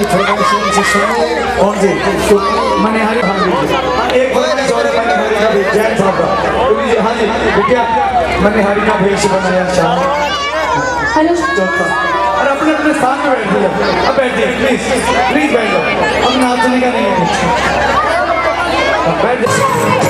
की फरमाइश से सुनिए। कौन सी? मैंने हरी एक जैन साहब का। हाँ जी क्या मैंने हरी का भेष बनाया शाम। हेलो और अपने अपने स्थान में बैठिए। अब बैठिए प्लीज प्लीज बैठ जाओ। हम नाचने का नहीं है। बैठ जाओ।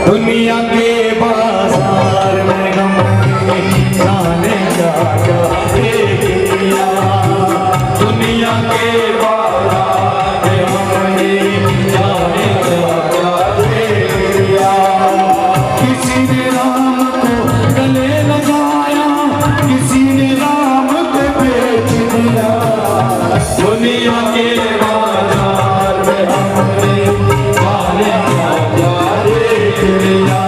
दुनिया के बाजार में गम के जाने क्या क्या देख लिया, दुनिया के बाजार में गम के जाने क्या क्या देख लिया। किसी ने राम को गले लगाया, किसी ने राम को बेच दिया, दुनिया के बाजार में हमने जाने क्या क्या देख लिया।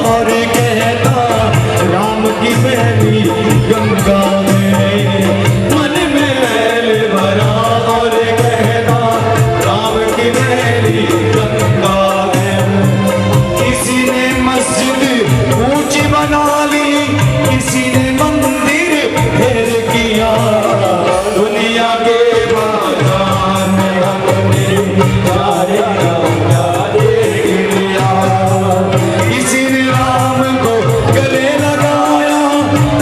और कहता राम की पहली गंगा में मन में मैल भरा, और कहता राम की पहली गंगा में। किसी ने मस्जिद ऊंची बना ली, किसी ने मंदिर ढेर किया, दुनिया के बाजार में हमने सारे क्या देख लिया। किसी ने राम को गले लगाया,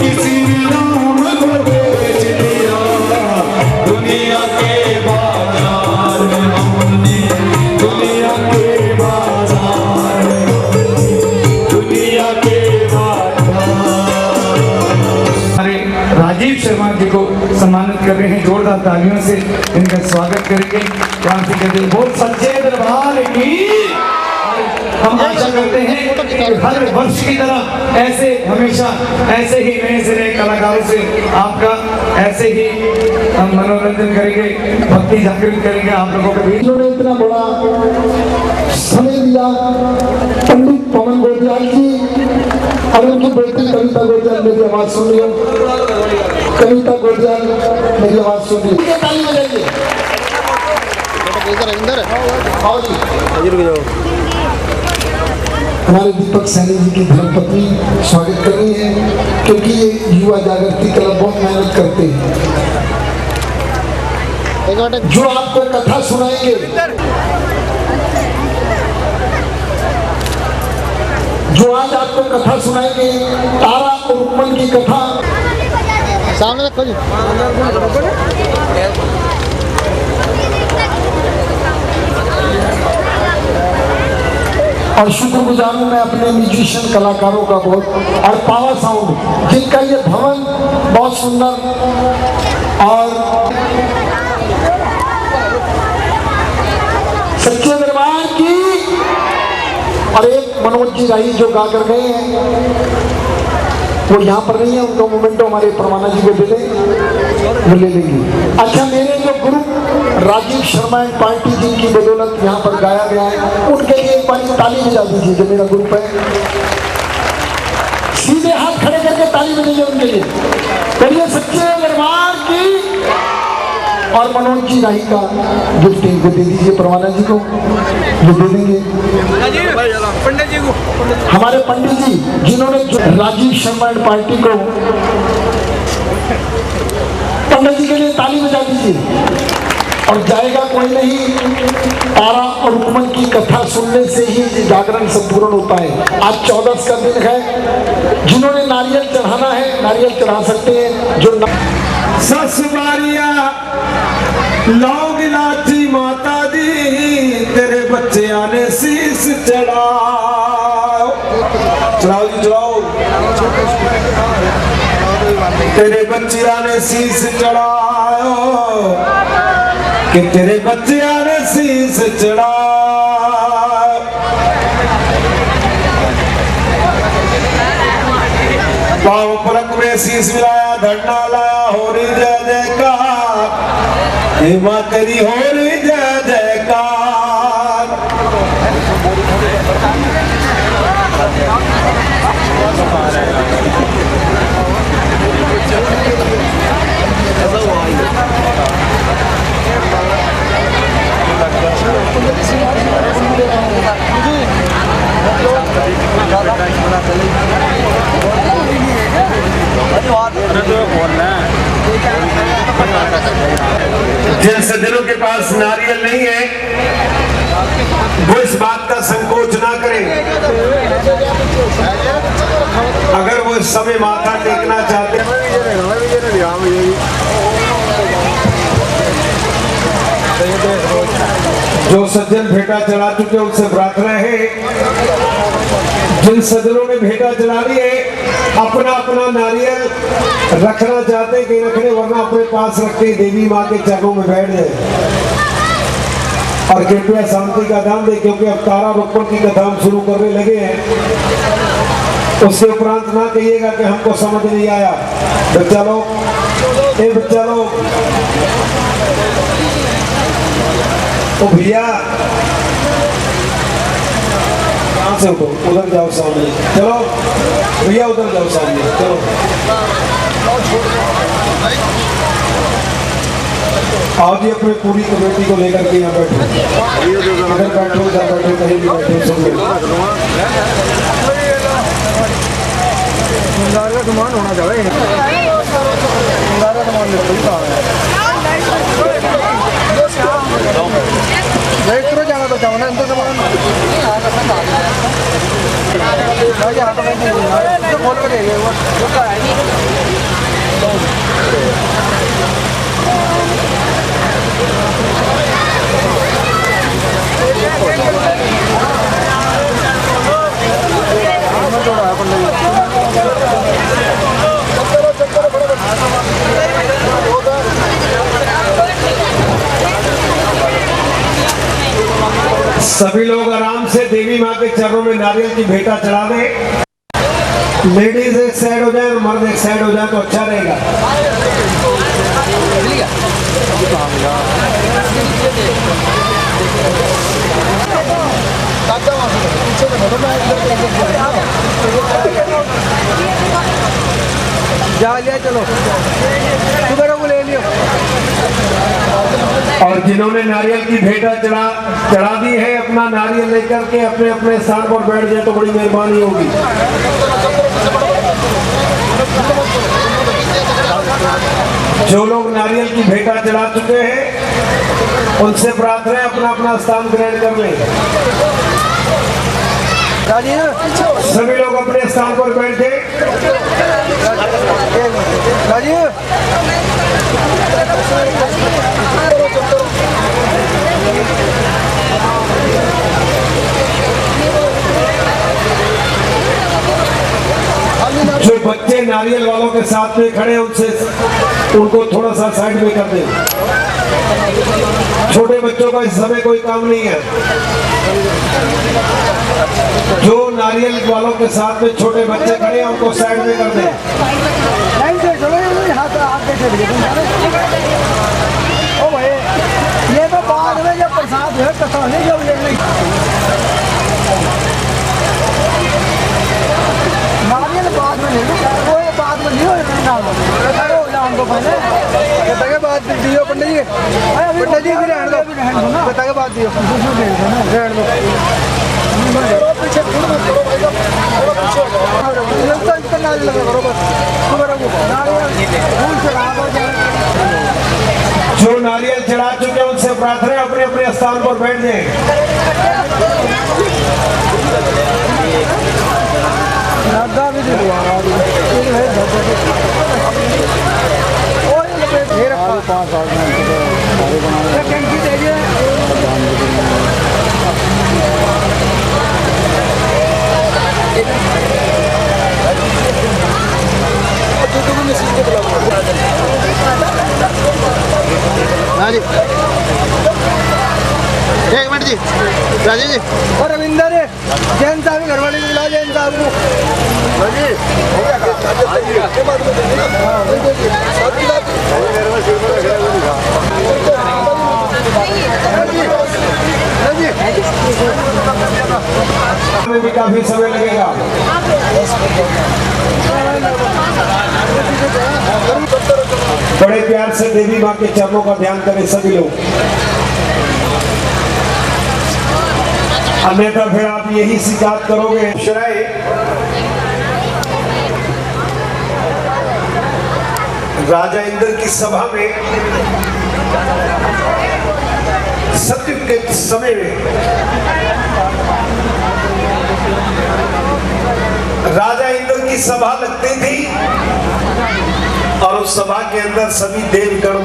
किसी ने राम को बेच दिया, दुनिया के बाजार में हमने, दुनिया के बाजार में, दुनिया के बाजार। हमारे राजीव शर्मा जी को सम्मानित कर रहे हैं, जोरदार तालियों से इनका स्वागत करेंगे। यहाँ से कहते हैं बहुत सच्चे दरबार की। हम आशा करते हैं कि हर वर्ष की तरह ऐसे हमेशा ऐसे ही नए से नए कलाकारों से आपका ऐसे ही हम मनोरंजन करेंगे, भक्ति जागृत करेंगे आप लोगों के बीच। इन्होंने इतना बड़ा समय दिया पंडित पवन गोदियाल जी और उनकी बेटी कविता गोदियाल। मेरी आवाज सुन रही हो? कविता गोदियाल मेरी आवाज सुन रही है? ताली बजाइए। आओ जी। हमारे दीपक सैनी जी की धर्मपत्नी स्वागत कर रही है, क्योंकि ये युवा जागृति क्लब बहुत मेहनत करते हैं। जो आपको कथा सुनाएंगे, जो आज आपको कथा सुनाएंगे, तारा और रुक्मन की कथा। सामने रखो जी। और शुक्रगुजार हूं मैं अपने म्यूजिशियन कलाकारों का बहुत, और पावर साउंड जिनका ये भवन बहुत सुंदर, और सच्चे दरबार की। और एक मनोज जी राही जो गा कर गए हैं, वो यहाँ पर नहीं है, उनका मोमेंटो हमारे परवाना जी को दे दें, वो ले लेंगे। अच्छा, मेरे जो group Rajiv Sharma and party जिनकी बदौलत यहाँ पर गाया गया है, उनके लिए एक बार ताली बजा दीजिए। जो मेरा ग्रुप है, सीधे हाथ खड़े करके ताली बजाइए उनके लिए। करिए सच्चे दरबार की। और मनोज जी राही का गिफ्ट इनको दे दीजिए, परवाना जी को जो दे देंगे। पंडित जी को, हमारे पंडित जी जिन्होंने राजीव शर्मा एंड पार्टी को, पंडित जी के लिए ताली बजा दीजिए। और जाएगा कोई नहीं, तारा और रुक्मन की कथा सुनने से ही जागरण संपूर्ण होता है। आज 14 का दिन है, जिन्होंने नारियल चढ़ाना है नारियल चढ़ा सकते हैं। जो ससुबारिया लोग लाठी माता दी, तेरे बच्चे आने शीश चढ़ाओ, चढ़ाओ जी चढ़ाओ, तेरे बच्चे आने शीश चढ़ाओ, कि तेरे बच्चे आने शीश चढ़ाओ। पाँव परक में शीश मिलाया, धरना लाया, हो रही जय जयकार, हे माँ तेरी हो रही जय जयकार। जिन सज्जनों के पास नारियल नहीं है वो इस बात का संकोच ना करें। अगर वो इस समय माथा टेकना चाहते हैं जो सज्जन भेंटा चढ़ा चुके उनसे प्रार्थना है, जिन सज्जनों ने भेंटा चढ़ा ली है, अपना अपना नारियल रखना चाहते कि रखने, वरना अपने पास रख के देवी माँ के चरणों में बैठ जाए और कृपया शांति का दान दे, क्योंकि अब तारा रोपण की कथा हम शुरू करने लगे हैं। उसके उपरांत ना कहिएगा कि हमको समझ नहीं आया। बच्चा लोग, ए बच्चा लोग, ओ भैया कहाँ से उठो, उधर जाओ सामने, चलो भैया उधर जाओ सामने, चलो आओ जी, अपनी पूरी कमेटी को लेकर के यहाँ बैठो, इधर बैठो, उधर बैठो, कहीं भी बैठो, सब का सामान होना चाहिए। जाना तो चाहो ना अंदर सामान खोल कर सभी लोग आराम से देवी माँ के चरणों में नारियल की भेंटा चढ़ा दें। लेडीज एक साइड हो जाए और मर्द एक साइड हो जाए तो अच्छा रहेगा। जा लिया, चलो सुबह को ले लियो। और जिन्होंने नारियल की भेंटा चढ़ा दी है, अपना नारियल लेकर के अपने अपने स्थान पर बैठ जाए तो बड़ी मेहरबानी होगी। जो लोग नारियल की भेंटा चढ़ा चुके हैं उनसे प्रार्थना है अपना अपना स्थान ग्रहण कर लें। सभी लोग अपने स्थान पर बैठे। जो बच्चे नारियल वालों के साथ में खड़े उनसे उनको थोड़ा सा साइड में कर दें। छोटे बच्चों का इस समय कोई काम नहीं है। जो नारियल वालों के साथ में छोटे बच्चे खड़े हैं उनको साइड में कर दें। ओ भाई, ये तो बाद में जब प्रसाद है कथा नहीं, जब ये नहीं नारियल बाद में नहीं, वो बाद में नहीं हो हमको पहले बता के बाद दियो पंडित जी, पंडित जी भी रहने दो, बता के बाद दियो, रहने दो जो नारियल चढ़ा चुके हैं उनसे प्रार्थना अपने अपने स्थान पर बैठ जाएं। हाँ जी, एक मिनट जी, राजेश जी और रविंदर जैन साहब घर वाले को बुला, जैन साहब को। में भी काफी समय लगेगा। बड़े प्यार से देवी माँ के चरणों का ध्यान करें सभी लोग, अन्यथा फिर आप यही शिकायत करोगे। शराय राजा इंद्र की सभा में सत्युग के समय में राजा इंद्र की सभा लगती थी और उस सभा के अंदर सभी देवगण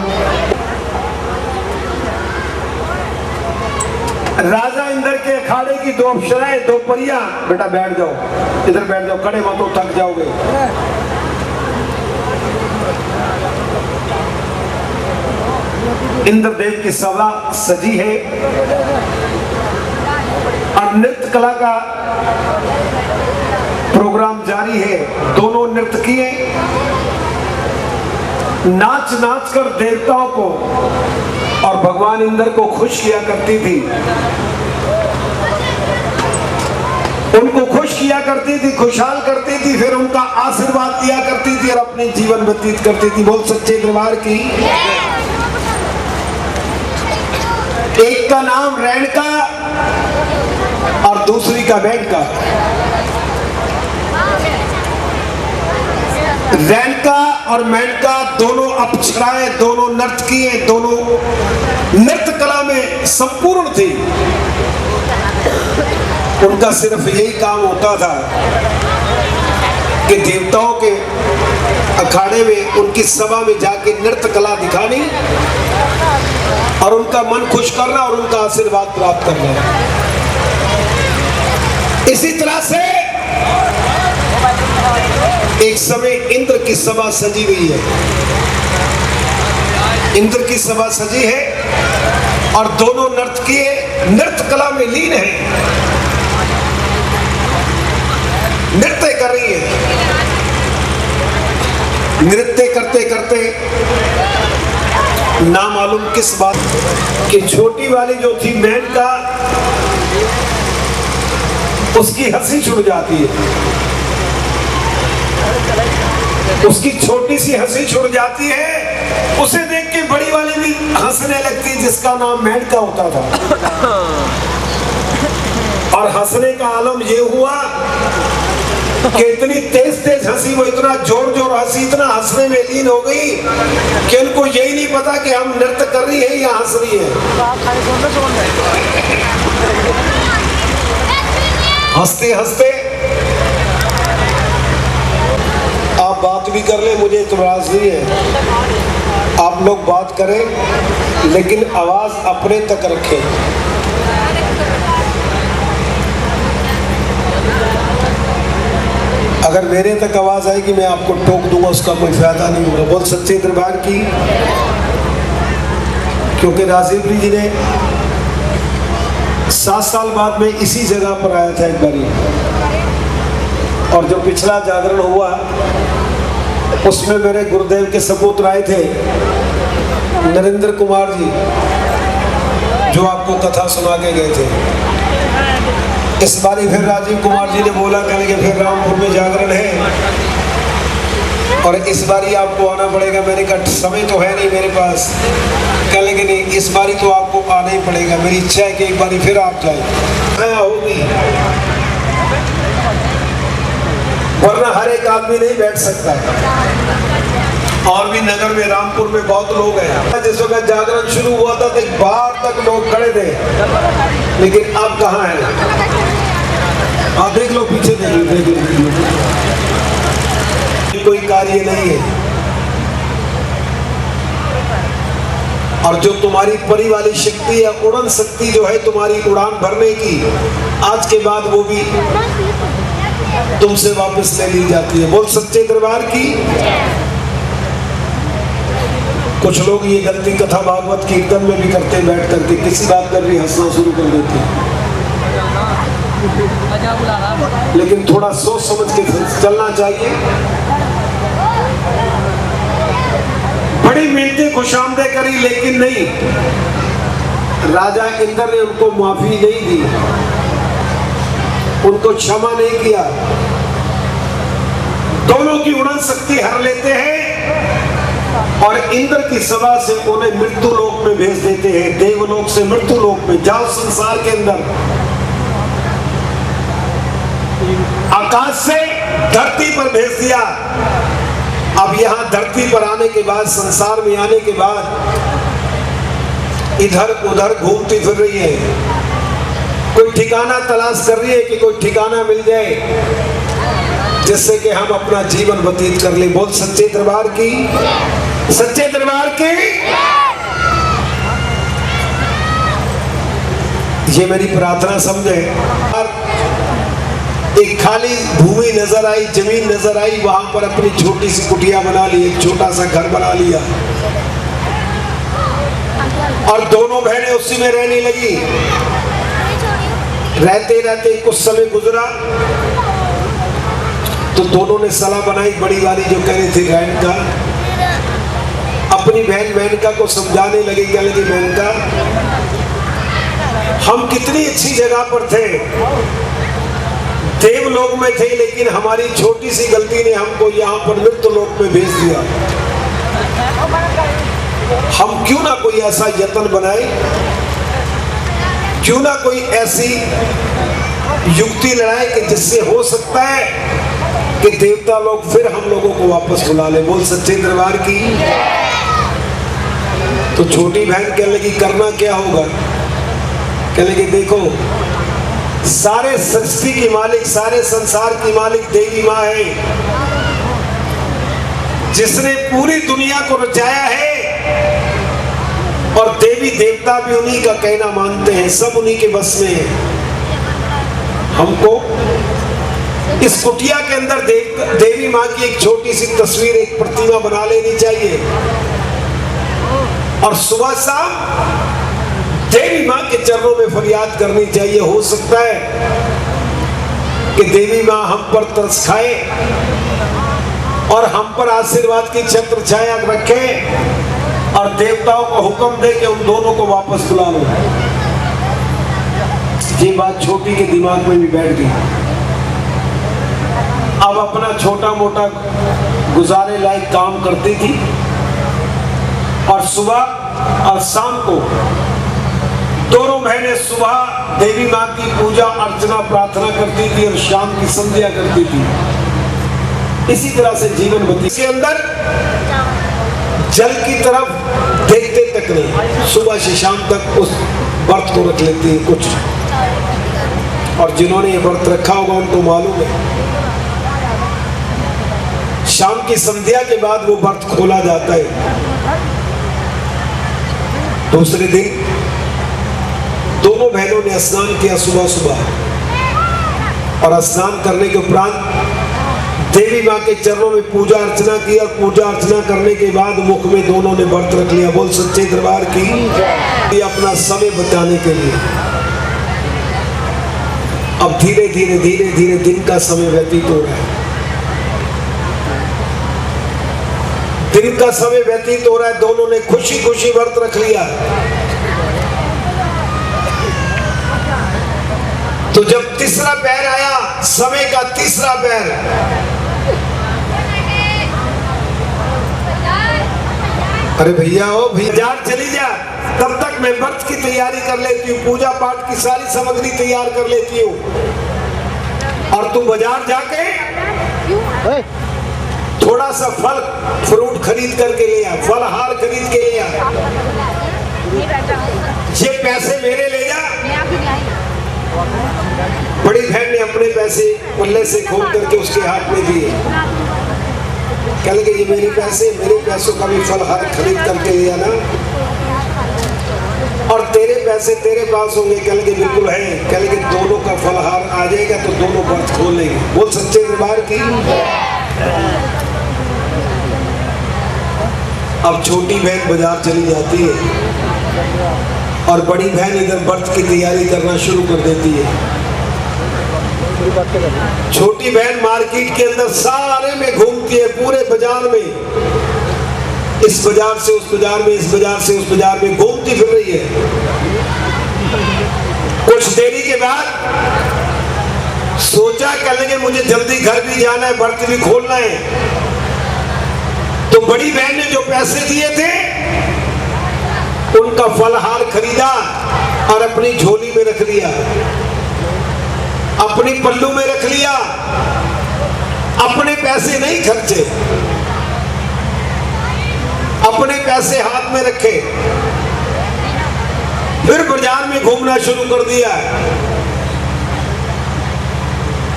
राजा इंद्र के अखाड़े की दो अप्सराएं, दो परियां, बेटा बैठ जाओ, इधर बैठ जाओ, खड़े मत हो, थक जाओगे। इंद्रदेव की सभा सजी है और नृत्य कला का प्रोग्राम जारी है। दोनों नर्तकियां नाच नाच कर देवताओं को और भगवान इंद्र को खुश किया करती थी, उनको खुश किया करती थी, खुशहाल करती थी, फिर उनका आशीर्वाद दिया करती थी और अपनी जीवन व्यतीत करती थी। बोल सच्चे दरबार की। एक का नाम रेणुका और दूसरी का मेनका। रेणुका और मेनका दोनों अप्सराएं, दोनों नर्तकियां, दोनों नृत्य कला में संपूर्ण थी। उनका सिर्फ यही काम होता था कि देवताओं के अखाड़े में, उनकी सभा में जाके नृत्य कला दिखानी और उनका मन खुश करना और उनका आशीर्वाद प्राप्त करना। इसी तरह से एक समय इंद्र की सभा सजी हुई है। इंद्र की सभा सजी है और दोनों नर्तकी नृत्य कला में लीन है, नृत्य कर रही है। नृत्य करते करते ना मालूम किस बात कि छोटी वाली जो थी मेनका, उसकी हंसी छूट जाती है, उसकी छोटी सी हंसी छूट जाती है। उसे देख के बड़ी वाली भी हंसने लगती है, जिसका नाम मेनका होता था। और हंसने का आलम ये हुआ कि इतनी तेज तेज हंसी, वो इतना जोर जोर हंसी, इतना हंसने में लीन हो गई कि उनको यही नहीं पता कि हम नृत्य कर रही है या हंस रही है। हंसते हंसते आप बात भी कर ले, मुझे इतराज नहीं है, आप लोग बात करें लेकिन आवाज अपने तक रखें। अगर मेरे तक आवाज आएगी मैं आपको टोक दूंगा, उसका कोई फायदा नहीं होगा। बहुत सच्चे दरबार की। क्योंकि राजीव जी ने 7 साल बाद में इसी जगह पर आया था एक बारी, और जो पिछला जागरण हुआ उसमें मेरे गुरुदेव के सपूत आए थे, नरेंद्र कुमार जी, जो आपको कथा सुना के गए थे। इस बारी फिर राजीव कुमार जी ने बोला, कहने के फिर रामपुर में जागरण है और इस बारी आपको आना पड़ेगा। मैंने कहा समय तो है नहीं मेरे पास। कहने के नहीं, इस बारी तो आपको आना ही पड़ेगा, मेरी इच्छा है कि एक बारी फिर आप जाए। होगी, वरना हर एक आदमी नहीं बैठ सकता। और भी नगर में, रामपुर में बहुत लोग हैं। जिस वक्त जागरण शुरू हुआ था तो बाहर तक लोग खड़े थे, लेकिन अब कहाँ है? आप देख लो, पीछे देख लो, देख लो। कोई कार्य नहीं है। और जो तुम्हारी परी वाली शक्ति है, उड़न शक्ति जो है तुम्हारी उड़ान भरने की, आज के बाद वो भी तुमसे वापस ले ली जाती है। बोल सच्चे दरबार की। कुछ लोग ये गलती कथा भागवत कीर्तन में भी करते, बैठ करके किसी बात पर भी हंसना शुरू कर देते हैं। लेकिन थोड़ा सोच समझ के चलना चाहिए। बड़ी मिलती खुशामदे करी, लेकिन नहीं, राजा इंद्र ने उनको माफी नहीं दी, उनको क्षमा नहीं किया। दोनों की उड़न शक्ति हर लेते हैं और इंद्र की सभा से उन्हें मृत्यु लोक में भेज देते हैं। देवलोक से मृत्यु लोक में जाओ, संसार के अंदर। आकाश से धरती पर भेज दिया। अब यहां धरती पर आने के बाद, संसार में आने के बाद इधर उधर घूमती फिर रही है, कोई ठिकाना तलाश कर रही है कि कोई ठिकाना मिल जाए जिससे कि हम अपना जीवन व्यतीत कर ले। बोल सच्चे दरबार की, सच्चे दरबार की। ये मेरी प्रार्थना समझे। और एक खाली भूमि नजर आई, जमीन नजर आई, वहां पर अपनी छोटी सी कुटिया बना ली, एक छोटा सा घर बना लिया और दोनों बहनें उसी में रहने लगी। रहते रहते कुछ समय गुजरा तो दोनों ने सलाह बनाई, बड़ी वाली जो कह रही थी रेणुका, अपनी बहन मेनका को समझाने लगी। क्या लगी मेनका, हम कितनी अच्छी जगह पर थे, देवलोक में थे, लेकिन हमारी छोटी सी गलती ने हमको यहाँ पर मृत्युलोक में भेज दिया। हम क्यों ना कोई ऐसा यत्न बनाए, क्यों ना कोई ऐसी युक्ति लड़ाए कि जिससे हो सकता है कि देवता लोग फिर हम लोगों को वापस बुला ले। बोल सच्चे दरबार की। तो छोटी बहन कहने लगी करना क्या होगा। कहने लगी देखो, सारे सृष्टि की मालिक, सारे संसार की मालिक देवी माँ है, जिसने पूरी दुनिया को रचाया है, और देवी देवता भी उन्हीं का कहना मानते हैं, सब उन्हीं के बस में है। हमको इस कुटिया के अंदर देवी माँ की एक छोटी सी तस्वीर, एक प्रतिमा बना लेनी चाहिए और सुबह शाम देवी माँ के चरणों में फरियाद करनी चाहिए। हो सकता है कि देवी माँ हम पर तरस खाए और हम पर आशीर्वाद की छत्र छाया रखे और देवताओं को हुक्म दे कि उन दोनों को वापस बुला लो। ये बात छोटी के दिमाग में भी बैठ गई। अब अपना छोटा मोटा गुजारे लायक काम करती थी और सुबह और शाम को दोनों बहनें सुबह देवी माँ की पूजा अर्चना प्रार्थना करती थी और शाम की संध्या करती थी। इसी तरह से जीवन बती के अंदर जल की तरफ देखते तक नहीं, सुबह से शाम तक उस व्रत को रख लेती है कुछ। और जिन्होंने ये व्रत रखा होगा उनको मालूम है, शाम की संध्या के बाद वो व्रत खोला जाता है। दूसरे दिन दोनों बहनों ने स्नान किया सुबह सुबह और स्नान करने के उपरांत देवी माँ के चरणों में पूजा अर्चना की और पूजा अर्चना करने के बाद मुख में दोनों ने व्रत रख लिया। बोल सच्चे दरबार की। अपना समय बचाने के लिए अब धीरे धीरे धीरे धीरे दिन का समय व्यतीत हो रहा है, दिन का समय व्यतीत हो रहा है। दोनों ने खुशी खुशी व्रत रख लिया। तो जब तीसरा पैर आया, समय का तीसरा पैर, अरे भैया ओ भैया चली जा, तब तक मैं व्रत की तैयारी कर लेती हूँ, पूजा पाठ की सारी सामग्री तैयार कर लेती हूँ। और तू बाजार जाके थोड़ा सा फल फ्रूट खरीद करके ले आ, फलहार खरीद के ले आ, ये पैसे मेरे ले जा। बड़ी बहन ने अपने पैसे पल्ले से खोल करके उसके हाथ में दिए। कह लगे ये मेरे पैसों का भी फलहार खरीद करके ले आना और तेरे पैसे तेरे पास होंगे। कह लगे बिल्कुल है। कह लगे दोनों का फलहार आ जाएगा तो दोनों व्रत खोल लेंगे। बोल सच्चे दरबार की। अब छोटी बहन बाजार चली जाती है और बड़ी बहन इधर व्रत की तैयारी करना शुरू कर देती है। छोटी बहन मार्केट के अंदर सारे में घूमती है, पूरे बाजार में, इस बाजार से उस बाजार में, इस बाजार से उस बाजार में घूमती फिर रही है। कुछ देरी के बाद सोचा कर लेंगे मुझे जल्दी घर भी जाना है, व्रत भी खोलना है। तो बड़ी बहन ने जो पैसे दिए थे उनका फलहार खरीदा और अपनी झोली में रख लिया, अपनी पल्लू में रख लिया। अपने पैसे नहीं खर्चे, अपने पैसे हाथ में रखे, फिर बाजार में घूमना शुरू कर दिया।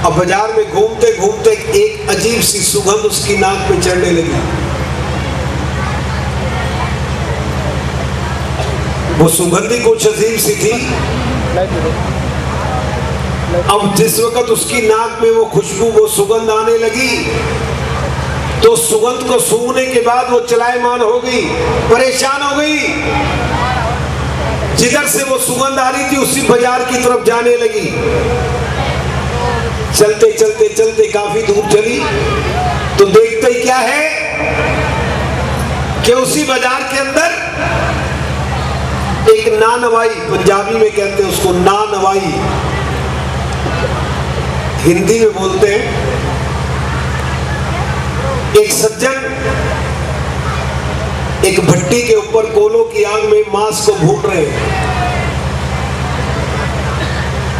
अब बाजार में घूमते घूमते एक अजीब सी सुगंध उसकी नाक पे चढ़ने लगी। वो सुगंध ही कुछ अजीब सी थी। अब जिस वक्त उसकी नाक में वो खुशबू, वो सुगंध आने लगी, तो सुगंध को सूंघने के बाद वो चलायमान हो गई, परेशान हो गई। जिधर से वो सुगंध आ रही थी उसी बाजार की तरफ जाने लगी। चलते चलते चलते काफी दूर चली तो देखते ही क्या है कि उसी बाजार के अंदर एक नानवाई, पंजाबी में कहते हैं उसको नानवाई, हिंदी में बोलते हैं, एक सज्जन एक भट्टी के ऊपर कोलों की आग में मांस को भून रहे हैं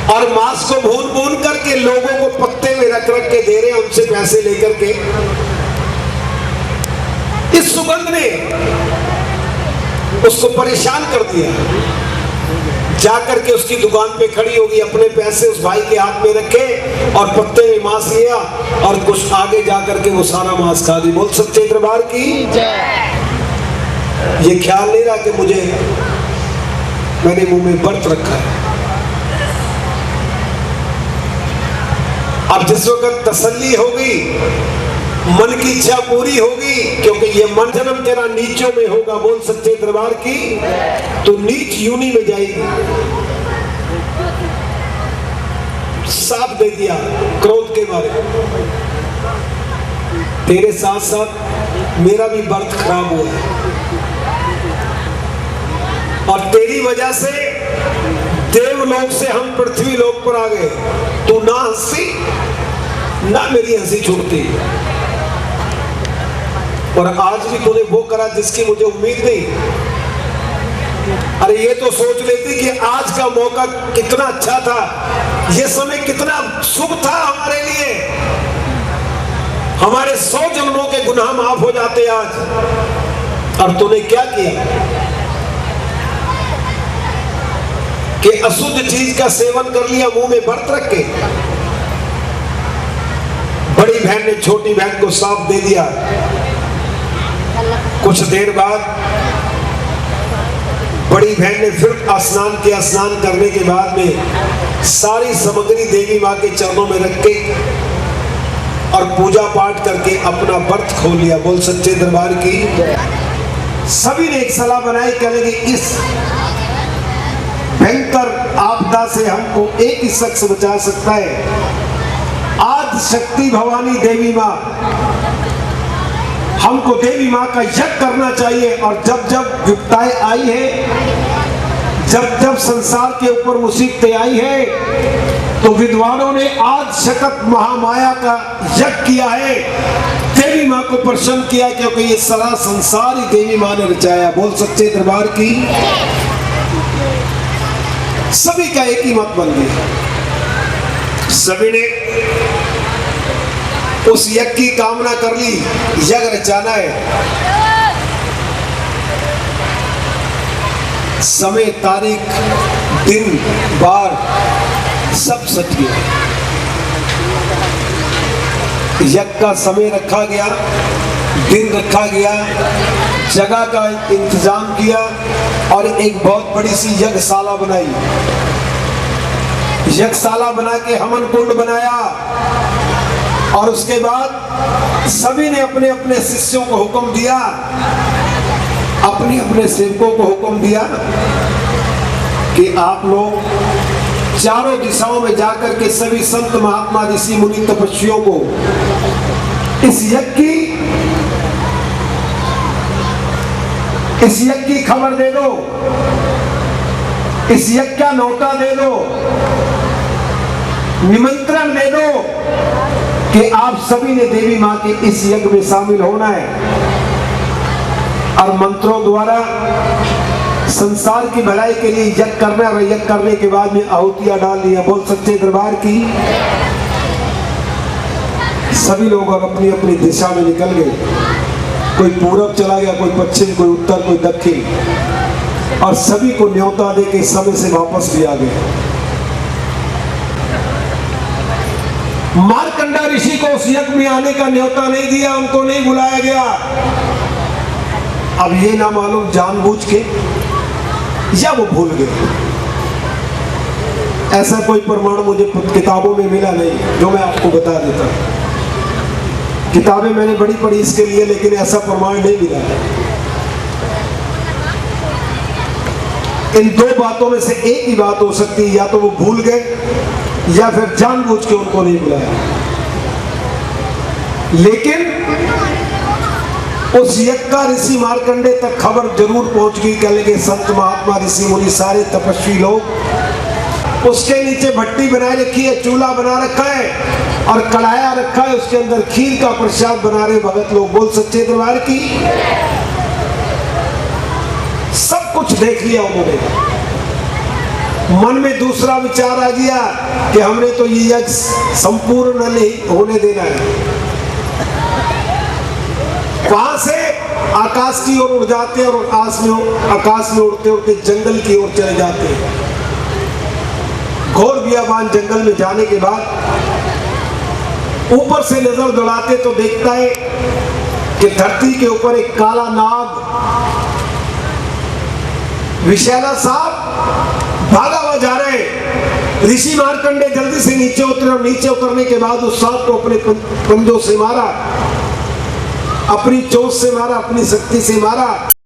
और मांस को भून भून करके लोगों को पत्ते में रख रख के दे रहे हैं, उनसे पैसे लेकर के। इस सुगंध ने उसको परेशान कर दिया। जाकर के उसकी दुकान पे खड़ी होगी, अपने पैसे उस भाई के हाथ में रखे और पत्ते में मांस लिया और कुछ आगे जाकर के वो सारा मांस खा ली। बोल सच्चे दरबार की। ये ख्याल नहीं रहा कि मैंने मुंह में व्रत रखा है। अब जिस वक्त तसल्ली होगी, मन की इच्छा पूरी होगी, क्योंकि ये मन जन्म तेरा नीचों में होगा, बोल सच्चे दरबार की, तो नीच यूनी में जाएगी। साफ दे दिया क्रोध के बारे में। तेरे साथ साथ मेरा भी बर्थ खराब हुआ है और तेरी वजह से देवलोक से हम पृथ्वी लोक पर आ गए। तू ना हंसी ना मेरी हंसी छूटती, और आज भी तूने वो करा जिसकी मुझे उम्मीद नहीं। अरे ये तो सोच लेती कि आज का मौका कितना अच्छा था, ये समय कितना शुभ था हमारे लिए, हमारे 100 जन्मों के गुनाह माफ हो जाते आज। और तूने क्या किया कि अशुद्ध चीज का सेवन कर लिया, मुंह में व्रत रख के। बड़ी बहन ने छोटी बहन को साफ दे दिया। कुछ देर बाद बड़ी बहन ने फिर स्नान किया। स्नान करने के बाद में सारी सामग्री देवी माँ के चरणों में रख के और पूजा पाठ करके अपना व्रत खोल लिया। बोल सच्चे दरबार की। सभी ने एक सलाह बनाई, कहने कि इस भयंकर आपदा से हमको एक ही शख्स बचा सकता है, आदि शक्ति भवानी देवी माँ। हमको देवी माँ का यज्ञ करना चाहिए। और जब जब विपदाएं आई है, जब जब संसार के ऊपर मुसीबतें आई है, तो विद्वानों ने आदि शक्ति महामाया का यज्ञ किया है, देवी माँ को प्रसन्न किया, क्योंकि ये सारा संसार ही देवी माँ ने रचाया। बोल सच्चे दरबार की। सभी का एक ही मत बन गया। सभी ने उस यज्ञ की कामना कर ली, यज्ञ रचाना है। समय, तारीख, दिन, बार सब सच गया। यज्ञ का समय रखा गया, दिन रखा गया, जगह का इंतजाम किया और एक बहुत बड़ी सी यज्ञशाला बनाई। यज्ञशाला बना के हवन कुंड बनाया और उसके बाद सभी ने अपने अपने शिष्यों को हुक्म दिया, अपने अपने सेवकों को हुक्म दिया कि आप लोग चारों दिशाओं में जाकर के सभी संत महात्मा ऋषि मुनि तपस्वियों को इस यज्ञ की खबर दे दो, इस यज्ञ का न्योता दे दो, निमंत्रण दे दो कि आप सभी ने देवी माँ के इस यज्ञ में शामिल होना है। और मंत्रों द्वारा संसार की भलाई के लिए यज्ञ करना और यज्ञ करने के बाद में आहुतियां डाल दिया। बोल सच्चे दरबार की। सभी लोग अपनी अपनी दिशा में निकल गए। कोई पूरब चला गया, कोई पश्चिम, कोई उत्तर, कोई दक्षिण, और सभी को न्योता दे के समय से वापस भी आ गए। मार्कंडा ऋषि को उस यज्ञ में आने का न्योता नहीं दिया, उनको नहीं बुलाया गया। अब ये ना मालूम जानबूझ के या वो भूल गए। ऐसा कोई प्रमाण मुझे किताबों में मिला नहीं जो मैं आपको बता देता। किताबें मैंने बड़ी पढ़ी इसके लिए, लेकिन ऐसा प्रमाण नहीं मिला। इन दो बातों में से एक ही बात हो सकती है, या तो वो भूल गए या फिर जानबूझ के उनको नहीं बुलाया। लेकिन उस यक्का ऋषि मार्कंडे तक खबर जरूर पहुंच गई। कह लेंगे संत महात्मा ऋषि मुनि सारे तपस्वी लोग। उसके नीचे भट्टी बनाए रखी है, चूल्हा बना रखा है और कढ़ाया रखा है, उसके अंदर खीर का प्रसाद बना रहे भगत लोग। बोल सच्चे दरबार की। सब कुछ देख लिया उन्होंने। मन में दूसरा विचार आ गया कि हमने तो ये यज्ञ संपूर्ण नहीं होने देना है। वहां से आकाश की ओर उड़ जाते हैं और आकाश में उड़ते उड़ते जंगल की ओर चले जाते हैं। घोर बियाबान जंगल में जाने के बाद ऊपर से नजर दौड़ाते तो देखता है कि धरती के ऊपर एक काला नाग विशैला साहब भागा हुआ जा रहे हैं। ऋषि मार्कंडे जल्दी से नीचे उतरे और नीचे उतरने के बाद उस सांप को अपने पंजों से मारा, अपनी चोंच से मारा, अपनी शक्ति से मारा।